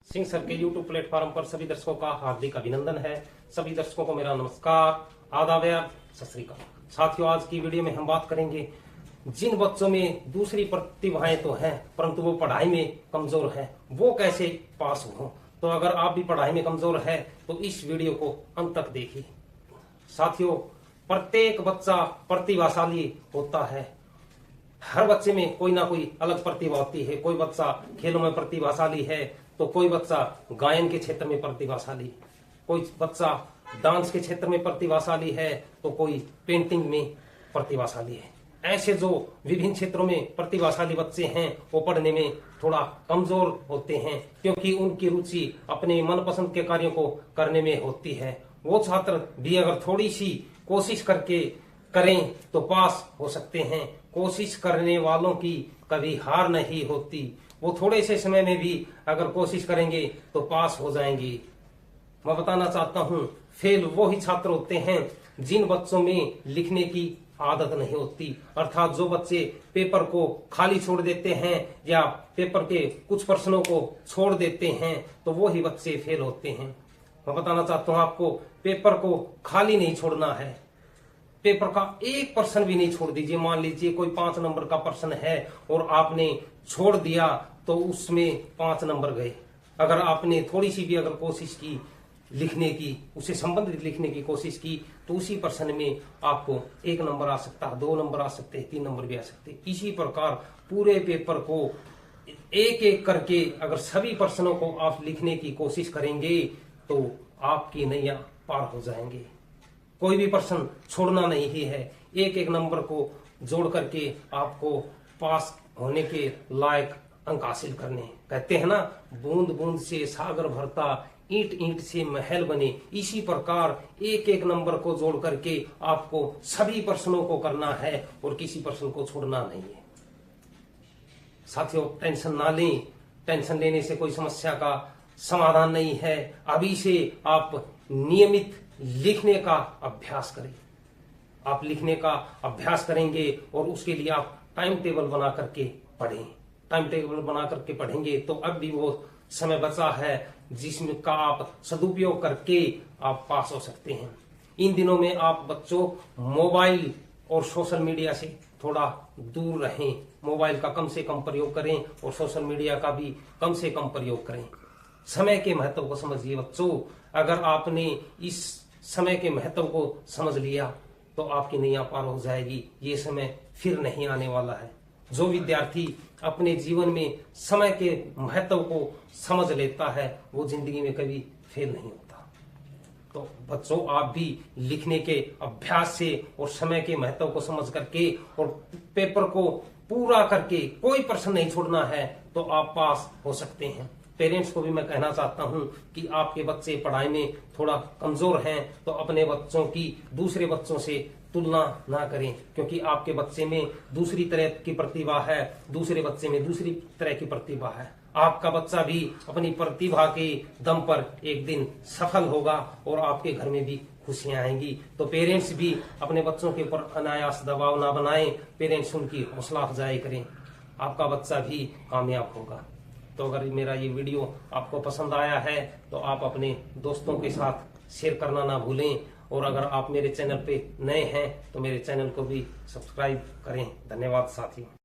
Singh sir के YouTube platform पर सभी दर्शकों का हार्दिक अभिनंदन है। सभी दर्शकों को मेरा नमस्कार, आदाब, सत श्री अकाल। साथियों, आज की वीडियो में हम बात करेंगे जिन बच्चों में दूसरी प्रतिभाएं तो हैं परंतु वो पढ़ाई में कमजोर हैं, वो कैसे पास हो। तो अगर आप भी पढ़ाई में कमजोर है तो इस वीडियो को अंत तक देखिए। साथियों, प्रत्येक बच्चा प्रतिभाशाली होता है। हर बच्चे में कोई ना कोई अलग प्रतिभा होती है। कोई बच्चा खेलों में प्रतिभाशाली है तो कोई बच्चा गायन के क्षेत्र में प्रतिभाशाली, कोई बच्चा डांस के क्षेत्र में प्रतिभाशाली है तो कोई पेंटिंग में प्रतिभाशाली है। ऐसे जो विभिन्न क्षेत्रों में प्रतिभाशाली बच्चे हैं वो पढ़ने में थोड़ा कमजोर होते हैं क्योंकि उनकी रुचि अपने मनपसंद के कार्यों को करने में होती है। वो छात्र भी अगर थोड़ी सी कोशिश करके करें तो पास हो सकते हैं। कोशिश करने वालों की कभी हार नहीं होती। वो थोड़े से समय में भी अगर कोशिश करेंगे तो पास हो जाएंगे। मैं बताना चाहता हूं, फेल वो ही छात्र होते हैं जिन बच्चों में लिखने की आदत नहीं होती, अर्थात जो बच्चे पेपर को खाली छोड़ देते हैं या पेपर के कुछ प्रश्नों को छोड़ देते हैं तो वो ही बच्चे फेल होते हैं। मैं बताना चाहता हूं आपको, पेपर को खाली नहीं छोड़ना है। पेपर का एक प्रश्न भी नहीं छोड़ दीजिए। मान लीजिए कोई 5 नंबर का प्रश्न है और आपने छोड़ दिया तो उसमें 5 नंबर गए। अगर आपने थोड़ी सी भी अगर कोशिश की लिखने की, उसे संबंधित लिखने की कोशिश की तो उसी प्रश्न में आपको 1 नंबर आ सकता है, 2 नंबर आ सकते हैं, 3 नंबर भी आ सकते हैं। इसी प्रकार पूरे पेपर को एक एक करके अगर सभी प्रश्नों को आप लिखने की कोशिश करेंगे तो आपकी नैया पार हो जाएंगे। कोई भी प्रश्न छोड़ना नहीं है। एक एक नंबर को जोड़ करके आपको पास होने के लायक अंक हासिल करने। कहते हैं ना, बूंद बूंद से सागर भरता, ईंट ईंट से महल बने। इसी प्रकार एक एक नंबर को जोड़ करके आपको सभी प्रश्नों को करना है और किसी प्रश्न को छोड़ना नहीं है। साथियों, टेंशन ना लें। टेंशन लेने से कोई समस्या का समाधान नहीं है। अभी से आप नियमित लिखने का अभ्यास करें। आप लिखने का अभ्यास करेंगे और उसके लिए आप टाइम टेबल बना करके पढ़ें। टाइम टेबल बना करके पढ़ेंगे तो अब भी वो समय बचा है जिसमें का आप सदुपयोग करके आप पास हो सकते हैं। इन दिनों में आप बच्चों मोबाइल और सोशल मीडिया से थोड़ा दूर रहें। मोबाइल का कम से कम प्रयोग करें और सोशल मीडिया का भी कम से कम प्रयोग करें। समय के महत्व को समझिए बच्चों। अगर आपने इस समय के महत्व को समझ लिया तो आपकी नैया पार हो जाएगी। ये समय फिर नहीं आने वाला है। जो विद्यार्थी अपने जीवन में समय के महत्व को समझ लेता है वो जिंदगी में कभी फेल नहीं होता। तो बच्चों, आप भी लिखने के अभ्यास से और समय के महत्व को समझ करके और पेपर को पूरा करके कोई प्रश्न नहीं छोड़ना है तो आप पास हो सकते हैं। पेरेंट्स को भी मैं कहना चाहता हूं कि आपके बच्चे पढ़ाई में थोड़ा कमजोर हैं तो अपने बच्चों की दूसरे बच्चों से तुलना ना करें, क्योंकि आपके बच्चे में दूसरी तरह की प्रतिभा है, दूसरे बच्चे में दूसरी तरह की प्रतिभा है। आपका बच्चा भी अपनी प्रतिभा के दम पर एक दिन सफल होगा और आपके घर में भी खुशियां आएंगी। तो पेरेंट्स भी अपने बच्चों के ऊपर अनायास दबाव ना बनाएं। पेरेंट्स उनकी हौसला अफजाई करें, आपका बच्चा भी कामयाब होगा। तो अगर मेरा ये वीडियो आपको पसंद आया है तो आप अपने दोस्तों के साथ शेयर करना ना भूलें। और अगर आप मेरे चैनल पे नए हैं तो मेरे चैनल को भी सब्सक्राइब करें। धन्यवाद साथियों।